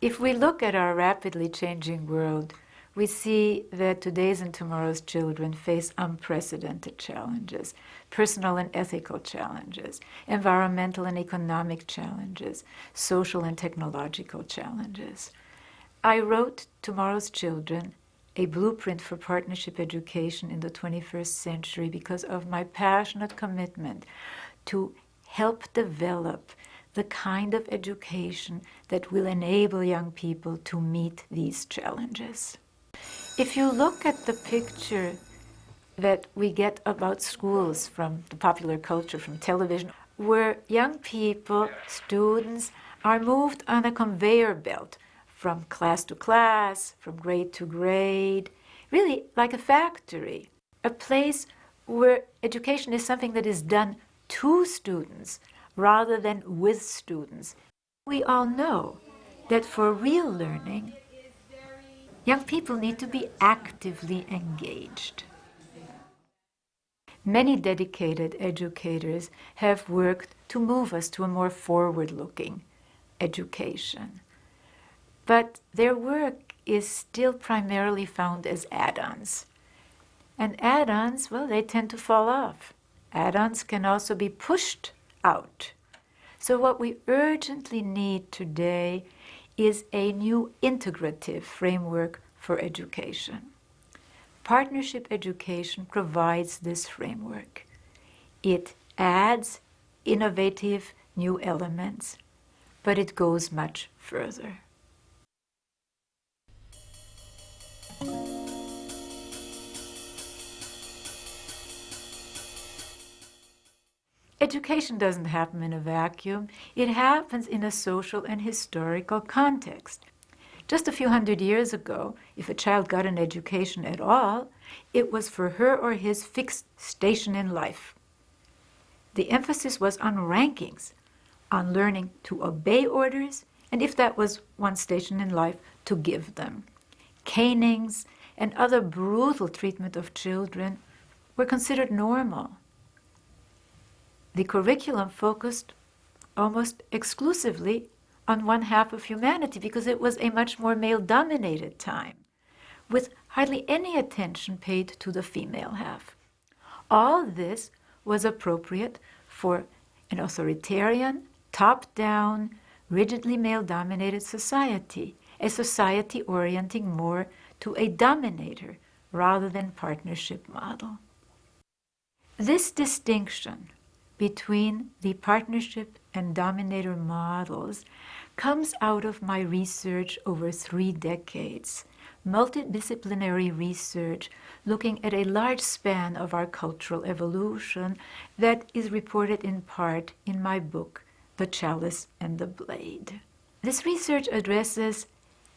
If we look at our rapidly changing world, we see that today's and tomorrow's children face unprecedented challenges, personal and ethical challenges, environmental and economic challenges, social and technological challenges. I wrote Tomorrow's Children, a blueprint for partnership education in the 21st century because of my passionate commitment to help develop the kind of education that will enable young people to meet these challenges. If you look at the picture that we get about schools from the popular culture, from television, where young people, students, are moved on a conveyor belt from class to class, from grade to grade, really like a factory, a place where education is something that is done to students rather than with students. We all know that for real learning, young people need to be actively engaged. Many dedicated educators have worked to move us to a more forward-looking education. But their work is still primarily found as add-ons. And add-ons, well, they tend to fall off. Add-ons can also be pushed out. So what we urgently need today is a new integrative framework for education. Partnership education provides this framework. It adds innovative new elements, but it goes much further. Education doesn't happen in a vacuum. It happens in a social and historical context. Just a few hundred years ago, if a child got an education at all, it was for her or his fixed station in life. The emphasis was on rankings, on learning to obey orders, and if that was one station in life, to give them. Canings and other brutal treatment of children were considered normal. The curriculum focused almost exclusively on one half of humanity because it was a much more male-dominated time, with hardly any attention paid to the female half. All this was appropriate for an authoritarian, top-down, rigidly male-dominated society, a society orienting more to a dominator rather than partnership model. This distinction between the partnership and dominator models comes out of my research over 3 decades, multidisciplinary research looking at a large span of our cultural evolution that is reported in part in my book, The Chalice and the Blade. This research addresses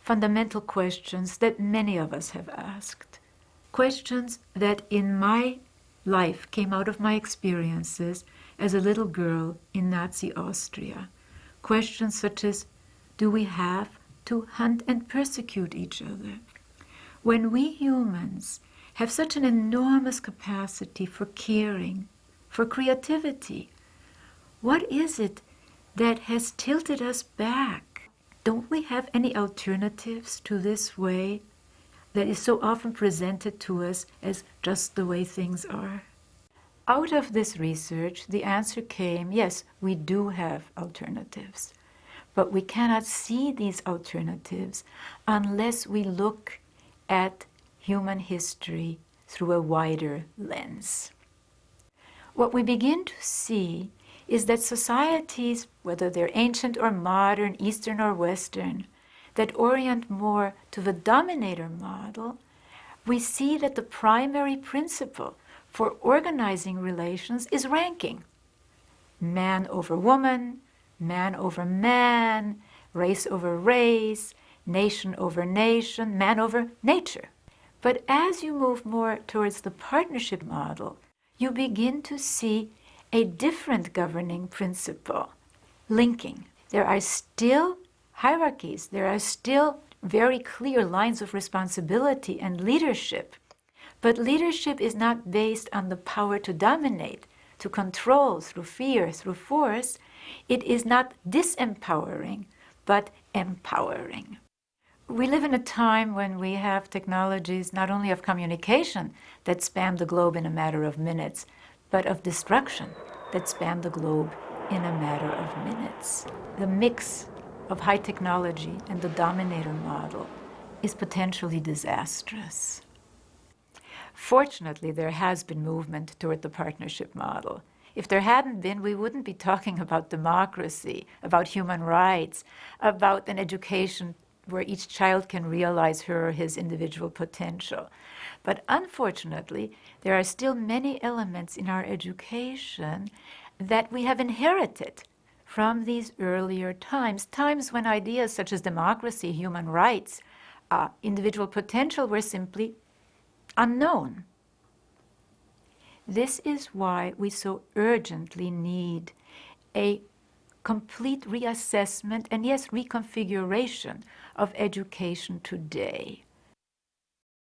fundamental questions that many of us have asked, questions that in my life came out of my experiences as a little girl in Nazi Austria. Questions such as, do we have to hunt and persecute each other? When we humans have such an enormous capacity for caring, for creativity, what is it that has tilted us back? Don't we have any alternatives to this way that is so often presented to us as just the way things are? Out of this research, the answer came, yes, we do have alternatives, but we cannot see these alternatives unless we look at human history through a wider lens. What we begin to see is that societies, whether they're ancient or modern, Eastern or Western, that orient more to the dominator model, we see that the primary principle for organizing relations is ranking. Man over woman, man over man, race over race, nation over nation, man over nature. But as you move more towards the partnership model, you begin to see a different governing principle, linking. There are still hierarchies, there are still very clear lines of responsibility and leadership. But leadership is not based on the power to dominate, to control through fear, through force. It is not disempowering, but empowering. We live in a time when we have technologies not only of communication that span the globe in a matter of minutes, but of destruction that span the globe in a matter of minutes. The mix of high technology and the dominator model is potentially disastrous. Fortunately, there has been movement toward the partnership model. If there hadn't been, we wouldn't be talking about democracy, about human rights, about an education where each child can realize her or his individual potential. But unfortunately, there are still many elements in our education that we have inherited from these earlier times, times when ideas such as democracy, human rights, individual potential were simply unknown. This is why we so urgently need a complete reassessment and, yes, reconfiguration of education today.